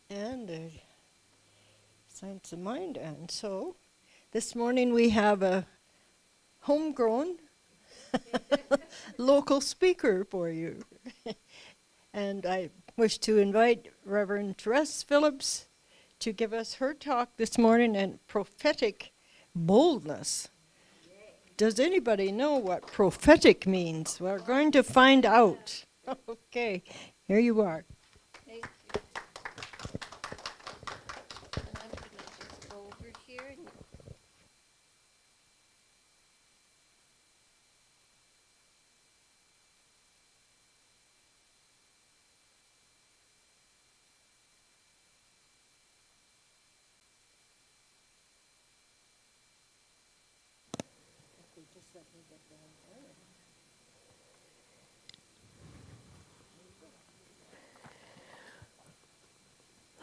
and Science of Mind. And so this morning we have a homegrown local speaker for you. And I wish to invite Reverend Teresa Phillips to give us her talk this morning on prophetic boldness. Does anybody know what prophetic means? We're going to find out. Okay, here you are. Thank you. And I'm going to just go over here.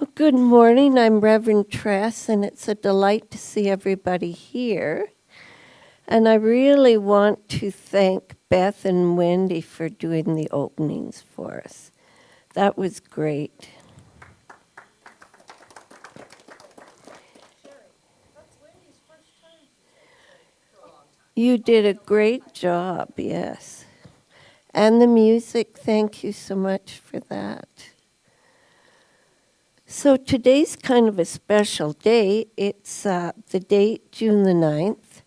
Well, good morning. I'm Reverend Tress, and it's a delight to see everybody here. And I really want to thank Beth and Wendy for doing the openings for us. That was great. You did a great job, yes. And the music, thank you so much for that. So today's kind of a special day. It's the date, June the 9th,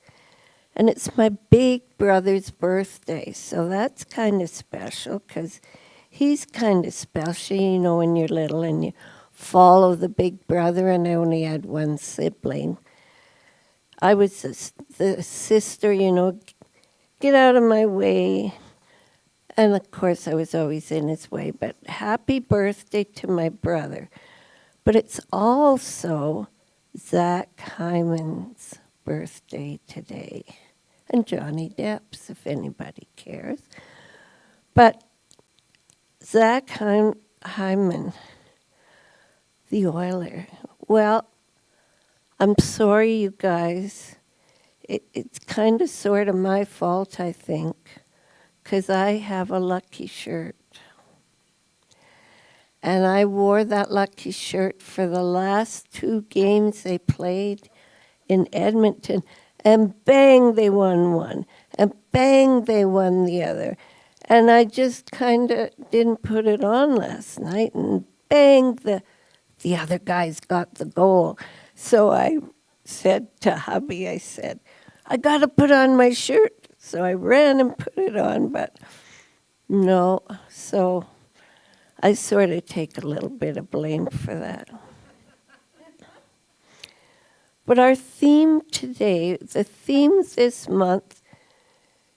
and it's my big brother's birthday. So that's kind of special because he's kind of special, you know, when you're little and you follow the big brother, and I only had one sibling. I was the sister, you know, get out of my way. And of course, I was always in his way. But happy birthday to my brother. But it's also Zach Hyman's birthday today. And Johnny Depp's, if anybody cares. But Zach Hyman, the oiler. Well, I'm sorry, you guys. It's kind of sort of my fault, I think, because I have a lucky shirt. And I wore that lucky shirt for the last 2 games they played in Edmonton. And bang, they won one. And bang, they won the other. And I just kind of didn't put it on last night. And bang, the other guys got the goal. So I said to hubby, I said, I got to put on my shirt. So I ran and put it on, but no. So I sort of take a little bit of blame for that. But our theme today, the theme this month,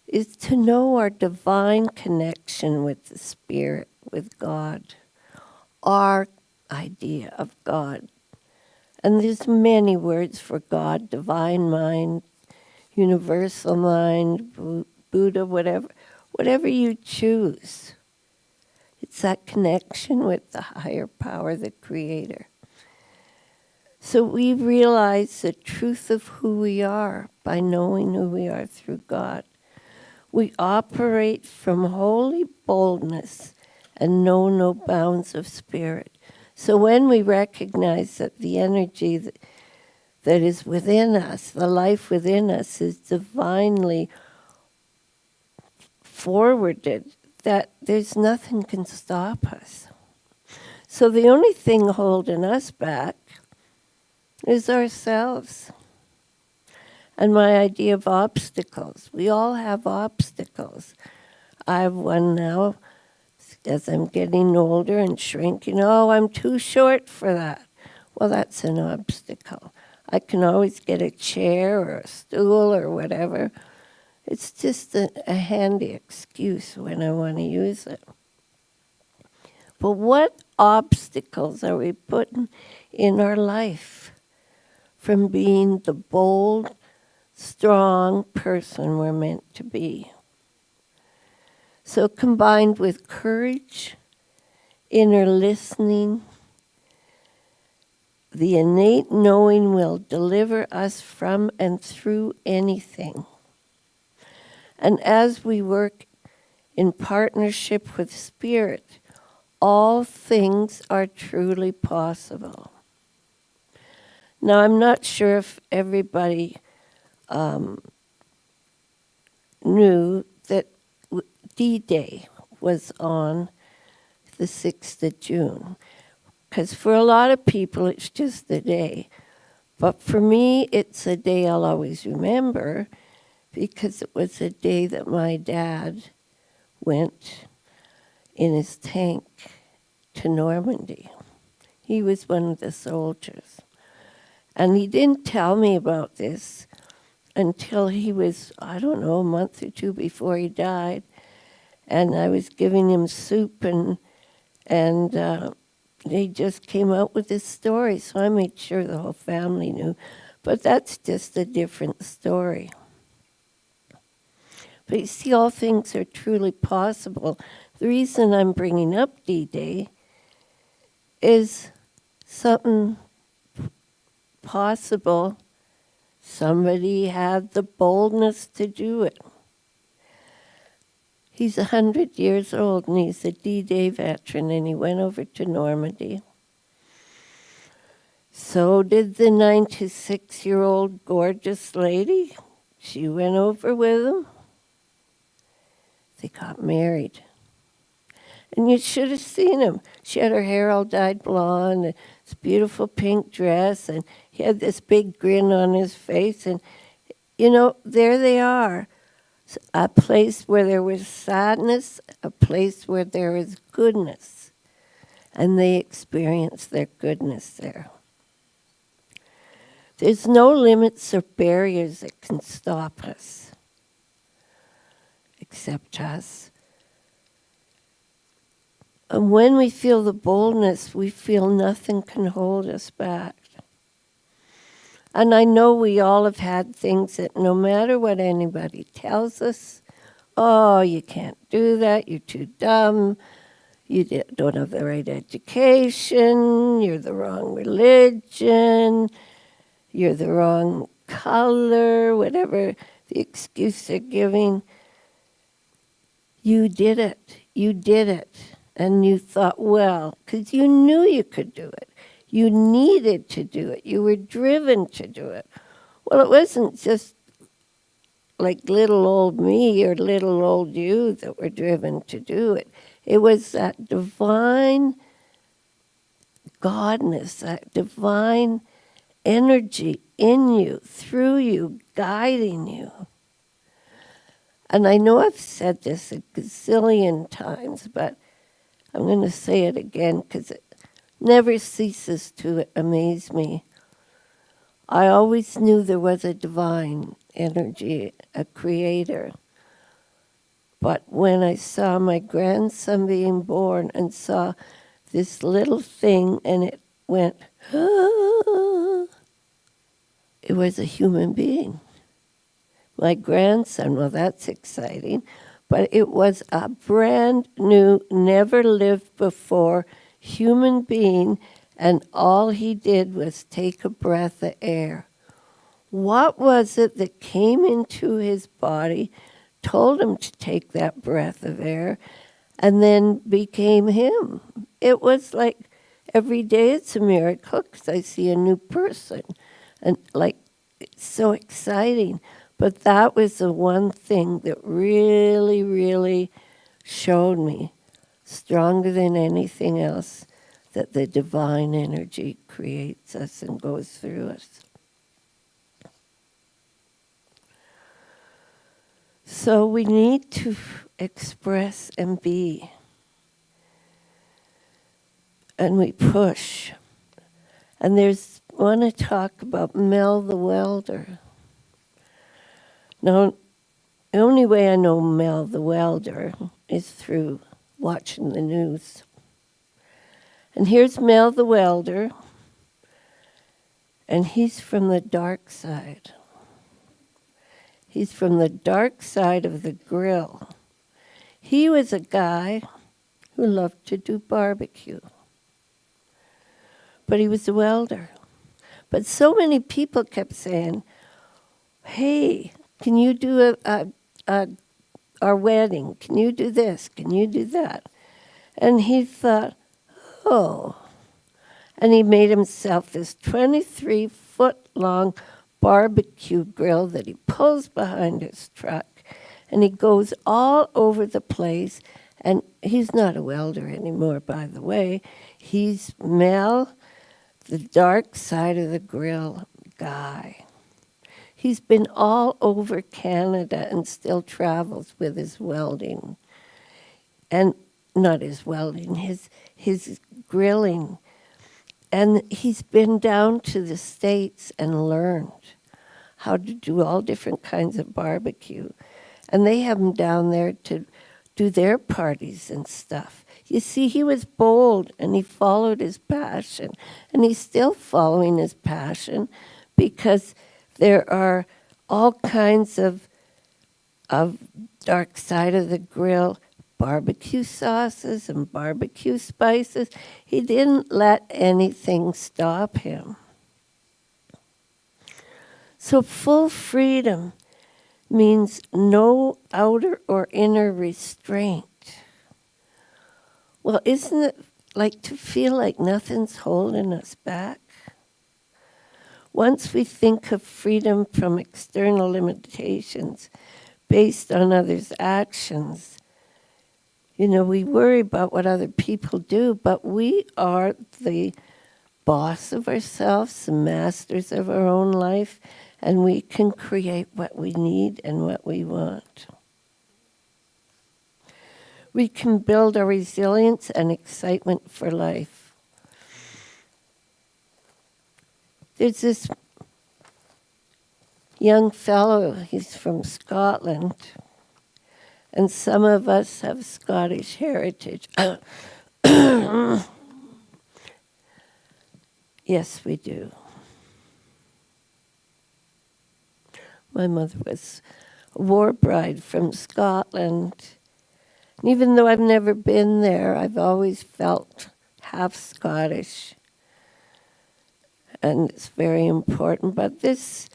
is to know our divine connection with the Spirit, with God, our idea of God. And there's many words for God: divine mind, universal mind, Buddha, whatever you choose. It's that connection with the higher power, the Creator. So we realize the truth of who we are by knowing who we are through God. We operate from holy boldness and know no bounds of spirit. So when we recognize that the energy that is within us, the life within us, is divinely forwarded, that there's nothing can stop us. So the only thing holding us back is ourselves. And my idea of obstacles. We all have obstacles. I have one now as I'm getting older and shrinking. Oh, I'm too short for that. Well, that's an obstacle. I can always get a chair or a stool or whatever. It's just a handy excuse when I want to use it. But what obstacles are we putting in our life from being the bold, strong person we're meant to be? So combined with courage, inner listening, the innate knowing will deliver us from and through anything. And as we work in partnership with Spirit, all things are truly possible. Now, I'm not sure if everybody knew that D-Day was on the 6th of June. Because for a lot of people, it's just a day. But for me, it's a day I'll always remember because it was a day that my dad went in his tank to Normandy. He was one of the soldiers. And he didn't tell me about this until he was, I don't know, a month or two before he died. And I was giving him soup, and they just came out with this story. So I made sure the whole family knew. But that's just a different story. But you see, all things are truly possible. The reason I'm bringing up D-Day is something possible. Somebody had the boldness to do it. He's 100 years old, and he's a D-Day veteran, and he went over to Normandy. So did the 96-year-old gorgeous lady. She went over with him. They got married. And you should have seen him. She had her hair all dyed blonde, and this beautiful pink dress, and he had this big grin on his face. And, there they are. A place where there was sadness, a place where there was goodness. And they experienced their goodness there. There's no limits or barriers that can stop us, except us. And when we feel the boldness, we feel nothing can hold us back. And I know we all have had things that no matter what anybody tells us, oh, you can't do that, you're too dumb, you don't have the right education, you're the wrong religion, you're the wrong color, whatever the excuse they're giving. You did it. And you thought, well, because you knew you could do it. You needed to do it. You were driven to do it. Well, it wasn't just like little old me or little old you that were driven to do it. It was that divine godness, that divine energy in you, through you, guiding you. And I know I've said this a gazillion times, but I'm going to say it again because it never ceases to amaze me. I always knew there was a divine energy, a creator. But when I saw my grandson being born and saw this little thing and it went, ah, it was a human being. My grandson, well, that's exciting. But it was a brand new, never lived before human being, and all he did was take a breath of air. What was it that came into his body, told him to take that breath of air, and then became him? It was like every day it's a miracle because I see a new person, and it's so exciting. But that was the one thing that really, really showed me, stronger than anything else, that the divine energy creates us and goes through us. So we need to express and be. And we push. And I want to talk about Mel the welder. Now, the only way I know Mel the welder is through watching the news. And here's Mel the welder, and he's from the dark side. He's from the dark side of the grill. He was a guy who loved to do barbecue. But he was a welder. But so many people kept saying, hey, can you do our wedding? Can you do this? Can you do that? And he thought, oh. And he made himself this 23-foot-long barbecue grill that he pulls behind his truck. And he goes all over the place. And he's not a welder anymore, by the way. He's Mel, the dark side of the grill guy. He's been all over Canada and still travels with his welding. And not his welding, his grilling. And he's been down to the States and learned how to do all different kinds of barbecue. And they have him down there to do their parties and stuff. You see, he was bold and he followed his passion. And he's still following his passion because there are all kinds of dark side of the grill barbecue sauces and barbecue spices. He didn't let anything stop him. So full freedom means no outer or inner restraint. Well, isn't it like to feel like nothing's holding us back? Once we think of freedom from external limitations based on others' actions, you know, we worry about what other people do, but we are the boss of ourselves, the masters of our own life, and we can create what we need and what we want. We can build our resilience and excitement for life. There's this young fellow, he's from Scotland, and some of us have Scottish heritage. Yes, we do. My mother was a war bride from Scotland. And even though I've never been there, I've always felt half Scottish. And it's very important. But this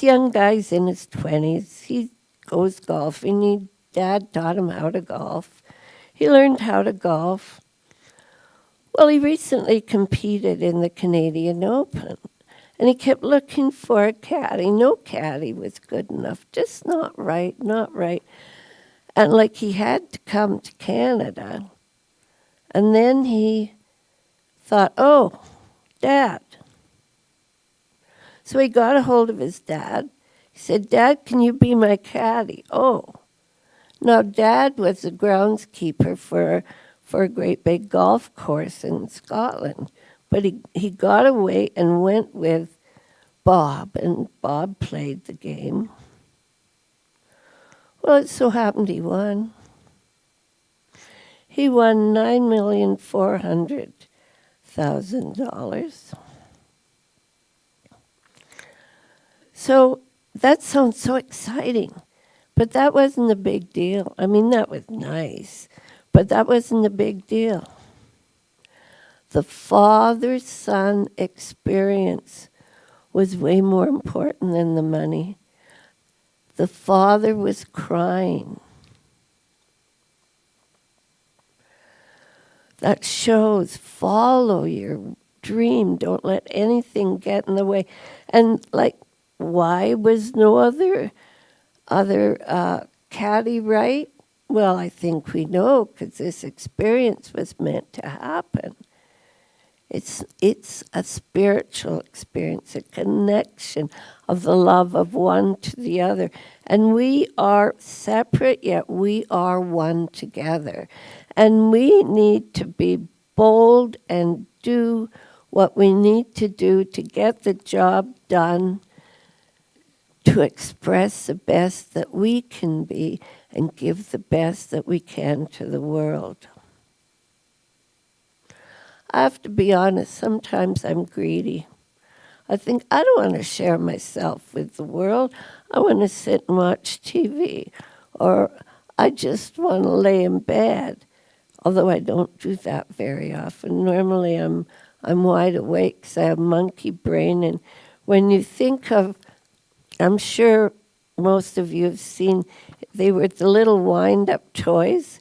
young guy's in his 20s. He goes golfing. Dad taught him how to golf. He learned how to golf. Well, he recently competed in the Canadian Open. And he kept looking for a caddy. No caddy was good enough. Just not right. And like he had to come to Canada. And then he thought, oh, Dad. So he got a hold of his dad. He said, Dad, can you be my caddy? Oh. Now, Dad was the groundskeeper for a great big golf course in Scotland. But he got away and went with Bob, and Bob played the game. Well, it so happened he won. He won $9,400,000. So that sounds so exciting, but that wasn't a big deal. I mean, that was nice, but that wasn't a big deal. The father-son experience was way more important than the money. The father was crying. That shows follow your dream. Don't let anything get in the way. And like, why was no other caddy right? Well, I think we know because this experience was meant to happen. It's a spiritual experience, a connection of the love of one to the other. And we are separate, yet we are one together. And we need to be bold and do what we need to do to get the job done, to express the best that we can be and give the best that we can to the world. I have to be honest, sometimes I'm greedy. I think I don't want to share myself with the world. I want to sit and watch TV, or I just want to lay in bed, although I don't do that very often. Normally I'm wide awake because I have monkey brain, and when you think of, I'm sure most of you have seen, they were the little wind-up toys,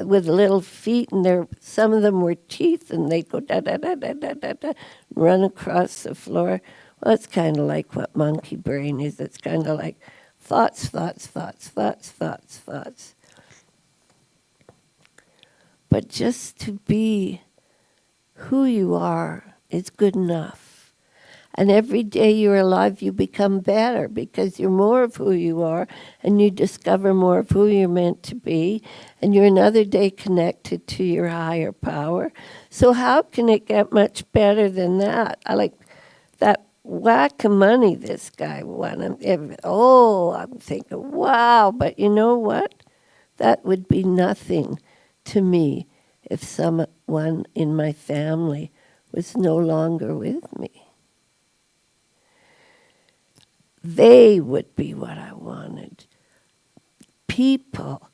with little feet, and some of them were teeth, and they'd go da da da da da da da, run across the floor. Well, it's kind of like what monkey brain is. It's kind of like thoughts, thoughts, thoughts, thoughts, thoughts, thoughts. But just to be who you are is good enough. And every day you're alive, you become better because you're more of who you are, and you discover more of who you're meant to be, and you're another day connected to your higher power. So how can it get much better than that? I like that whack of money this guy won. I'm thinking, wow, but you know what? That would be nothing to me if someone in my family was no longer with me. They would be what I wanted. People,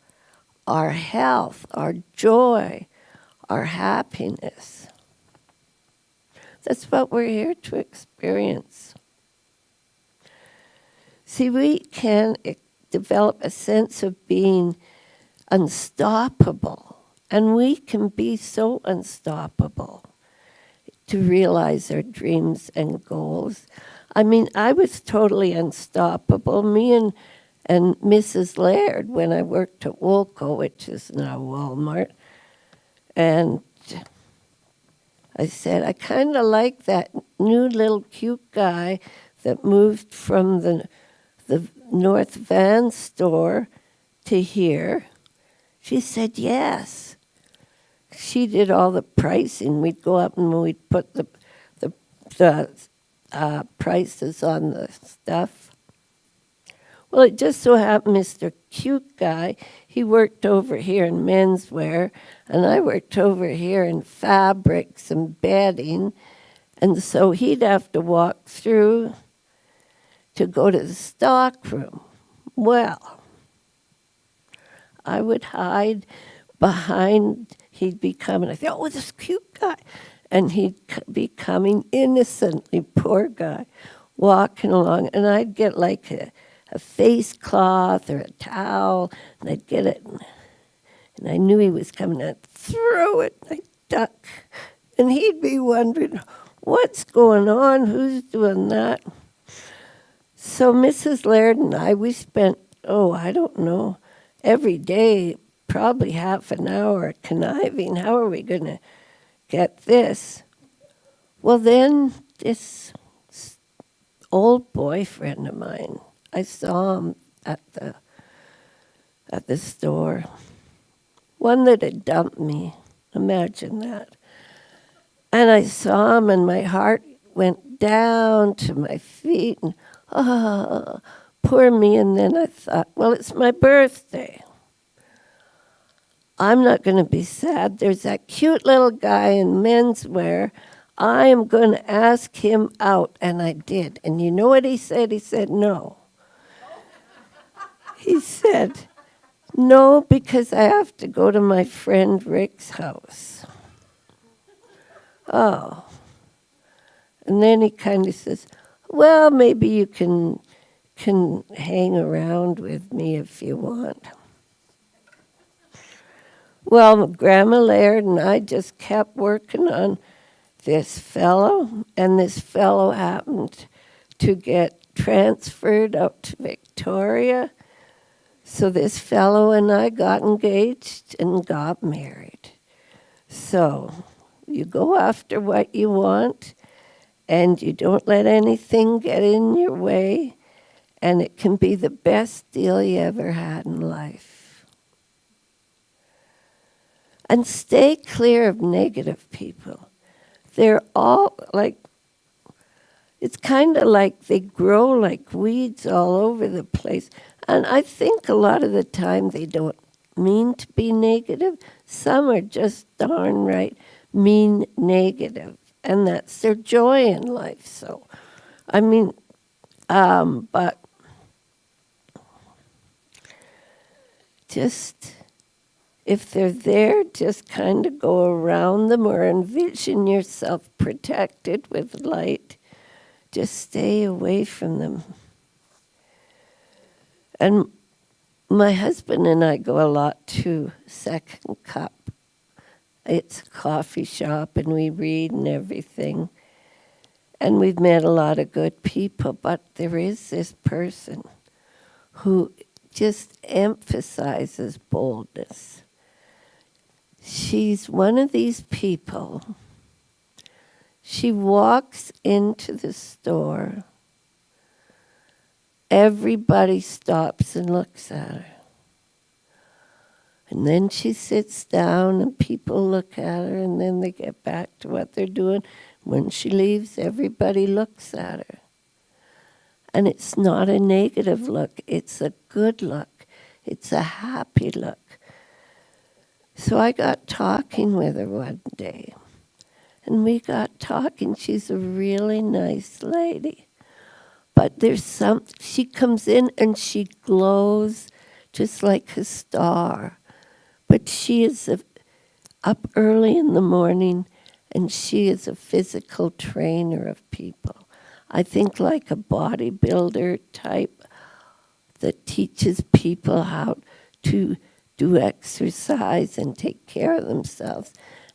our health, our joy, our happiness. That's what we're here to experience. See, we can develop a sense of being unstoppable, and we can be so unstoppable to realize our dreams and goals. I mean, I was totally unstoppable. Me and Mrs. Laird, when I worked at Woolco, which is now Walmart, and I said, I kind of like that new little cute guy that moved from the North Van store to here. She said, yes. She did all the pricing. We'd go up and we'd put the prices on the stuff. Well, it just so happened Mr. Cute Guy, he worked over here in menswear, and I worked over here in fabrics and bedding, and so he'd have to walk through to go to the stock room. Well, I would hide behind, he'd be coming, I thought, oh, this cute guy. And he'd be coming innocently, poor guy, walking along. And I'd get like a face cloth or a towel, and I'd get it. And I knew he was coming, I'd throw it, and I'd duck. And he'd be wondering, what's going on? Who's doing that? So Mrs. Laird and I, we spent, I don't know, every day, probably half an hour conniving. How are we going to get this? Well, then this old boyfriend of mine, I saw him at the store. One that had dumped me. Imagine that. And I saw him, and my heart went down to my feet, and poor me. And then I thought, well, it's my birthday. I'm not going to be sad. There's that cute little guy in menswear. I am going to ask him out. And I did. And you know what he said? He said no. He said, no, because I have to go to my friend Rick's house. Oh. And then he kind of says, well, maybe you can hang around with me if you want. Well, Grandma Laird and I just kept working on this fellow, and this fellow happened to get transferred up to Victoria. So this fellow and I got engaged and got married. So you go after what you want, and you don't let anything get in your way, and it can be the best deal you ever had in life. And stay clear of negative people. They're all like, it's kind of like they grow like weeds all over the place. And I think a lot of the time they don't mean to be negative. Some are just darn right mean negative. And that's their joy in life. So, I mean, but just, if they're there, just kind of go around them or envision yourself protected with light. Just stay away from them. And my husband and I go a lot to Second Cup. It's a coffee shop, and we read and everything. And we've met a lot of good people, but there is this person who just emphasizes boldness. She's one of these people. She walks into the store. Everybody stops and looks at her. And then she sits down and people look at her, and then they get back to what they're doing. When she leaves, everybody looks at her. And it's not a negative look, it's a good look. It's a happy look. So I got talking with her one day. And we got talking. She's a really nice lady. But she comes in and she glows just like a star. But she is up early in the morning, and she is a physical trainer of people. I think like a bodybuilder type that teaches people how to do exercise and take care of themselves.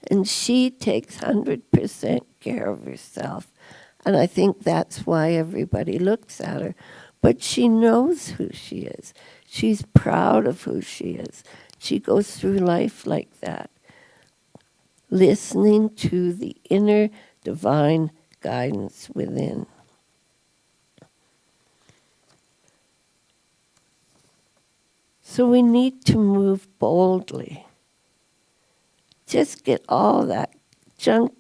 And she takes 100% care of herself. And I think that's why everybody looks at her. But she knows who she is. She's proud of who she is. She goes through life like that, listening to the inner divine guidance within. So we need to move boldly. Just get all that junk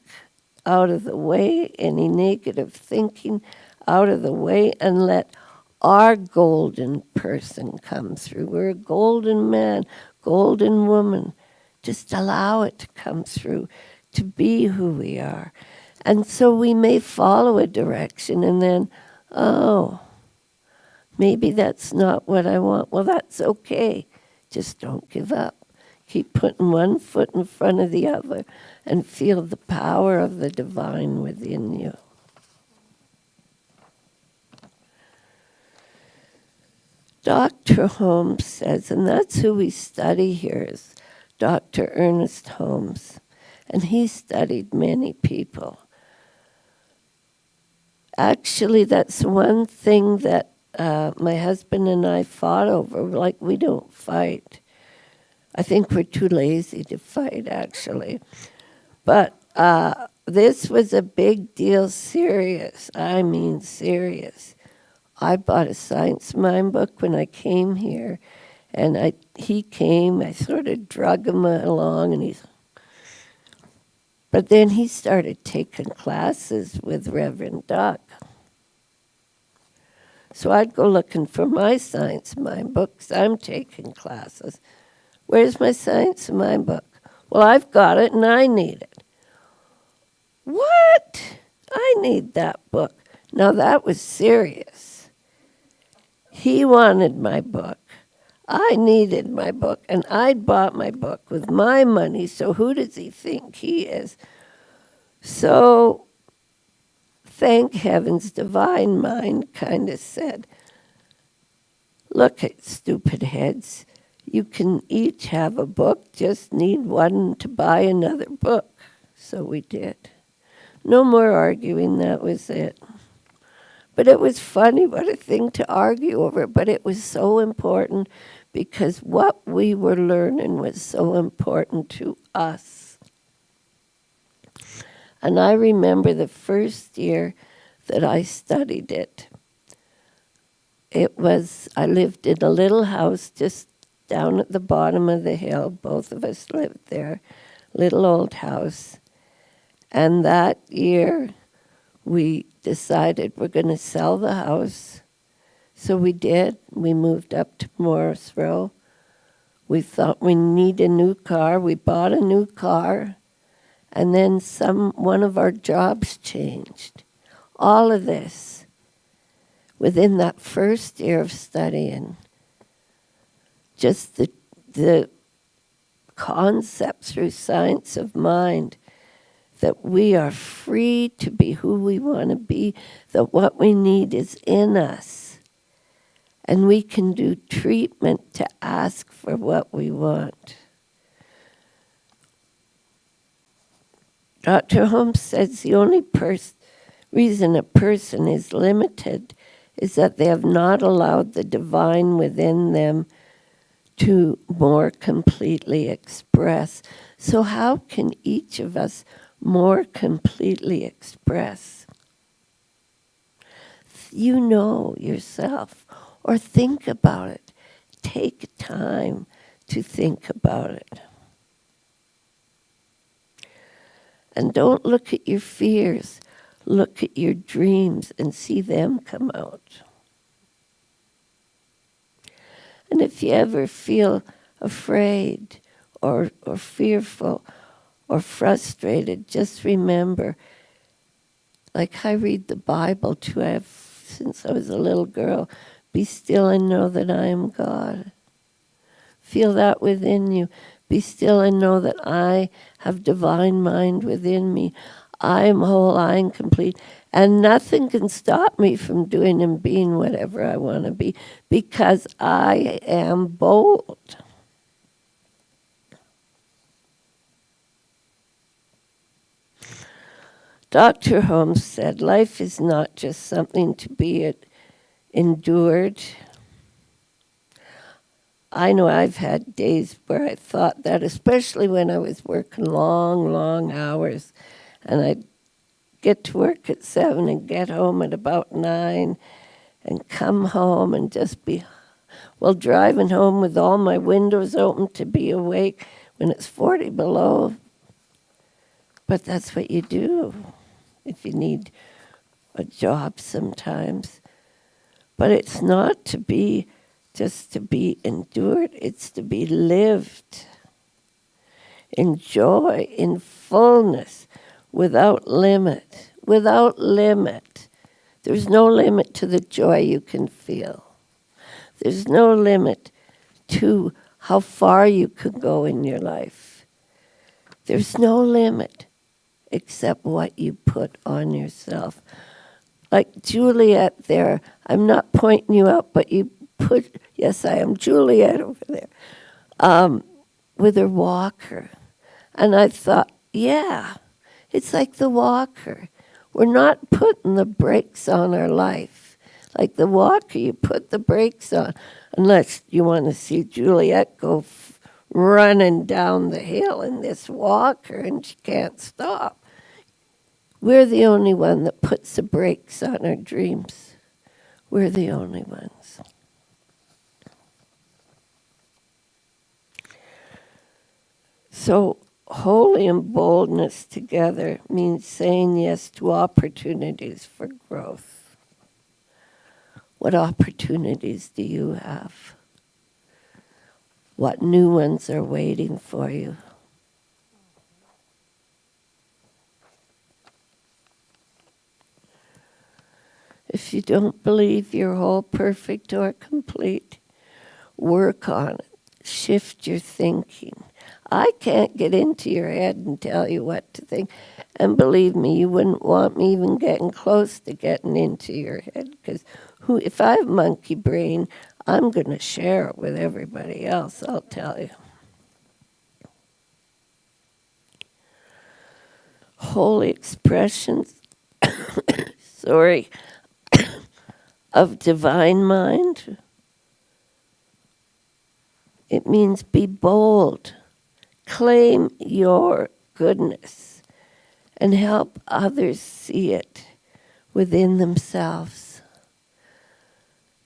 out of the way, any negative thinking out of the way, and let our golden person come through. We're a golden man, golden woman. Just allow it to come through, to be who we are. And so we may follow a direction and then, oh, maybe that's not what I want. Well, that's okay. Just don't give up. Keep putting one foot in front of the other and feel the power of the divine within you. Dr. Holmes says, and that's who we study here, is Dr. Ernest Holmes. And he studied many people. Actually, that's one thing that my husband and I fought over. Like, we don't fight. I think we're too lazy to fight, actually. But this was a big deal, serious. I mean, serious. I bought a Science Mind book when I came here, and he came. I sort of drug him along, but then he started taking classes with Reverend Doc. So I'd go looking for my Science Mind books. I'm taking classes. Where's my Science Mind book? Well, I've got it and I need it. What? I need that book. Now that was serious. He wanted my book. I needed my book, and I'd bought my book with my money, so who does he think he is? So, thank heavens, divine mind kind of said, look at stupid heads. You can each have a book, just need one to buy another book. So we did. No more arguing, that was it. But it was funny, what a thing to argue over, but it was so important because what we were learning was so important to us. And I remember the first year that I studied it. I lived in a little house just down at the bottom of the hill. Both of us lived there, little old house. And that year, we decided we're going to sell the house. So we did. We moved up to Morris Row. We thought we need a new car. We bought a new car. And then one of our jobs changed. All of this within that first year of studying. Just the concept through science of mind that we are free to be who we want to be, that what we need is in us. And we can do treatment to ask for what we want. Dr. Holmes says the only reason a person is limited is that they have not allowed the divine within them to more completely express. So how can each of us more completely express? You know yourself, or think about it. Take time to think about it. And don't look at your fears. Look at your dreams and see them come out. And if you ever feel afraid or fearful or frustrated, just remember, like I read the Bible too, since I was a little girl, be still and know that I am God. Feel that within you. Be still and know that I have divine mind within me. I am whole, I am complete, and nothing can stop me from doing and being whatever I want to be because I am bold. Dr. Holmes said, life is not just something to be endured. I know I've had days where I thought that, especially when I was working long, long hours, and I'd get to work at 7 and get home at about 9 and come home and just be, driving home with all my windows open to be awake when it's 40 below. But that's what you do if you need a job sometimes. But it's not to be just to be endured, it's to be lived in joy, in fullness, without limit. Without limit. There's no limit to the joy you can feel. There's no limit to how far you could go in your life. There's no limit except what you put on yourself. Like Juliet there, I'm not pointing you out, but you put, yes, I am Juliet over there, with her walker. And I thought, yeah, it's like the walker. We're not putting the brakes on our life. Like the walker, you put the brakes on, unless you want to see Juliet go running down the hill in this walker and she can't stop. We're the only one that puts the brakes on our dreams. We're the only ones. So holy and boldness together means saying yes to opportunities for growth. What opportunities do you have? What new ones are waiting for you? If you don't believe you're whole, perfect, or complete, work on it. Shift your thinking. I can't get into your head and tell you what to think. And believe me, you wouldn't want me even getting close to getting into your head. Because if I have monkey brain, I'm going to share it with everybody else, I'll tell you. Holy expressions, of divine mind. It means be bold, claim your goodness, and help others see it within themselves.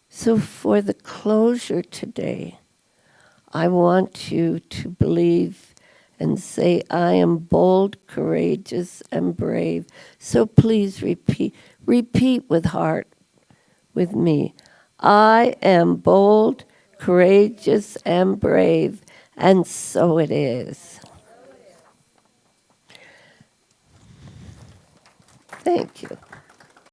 So for the closure today, I want you to believe and say, I am bold, courageous, and brave. So please repeat with heart with me. I am bold, courageous, and brave, and so it is. Thank you.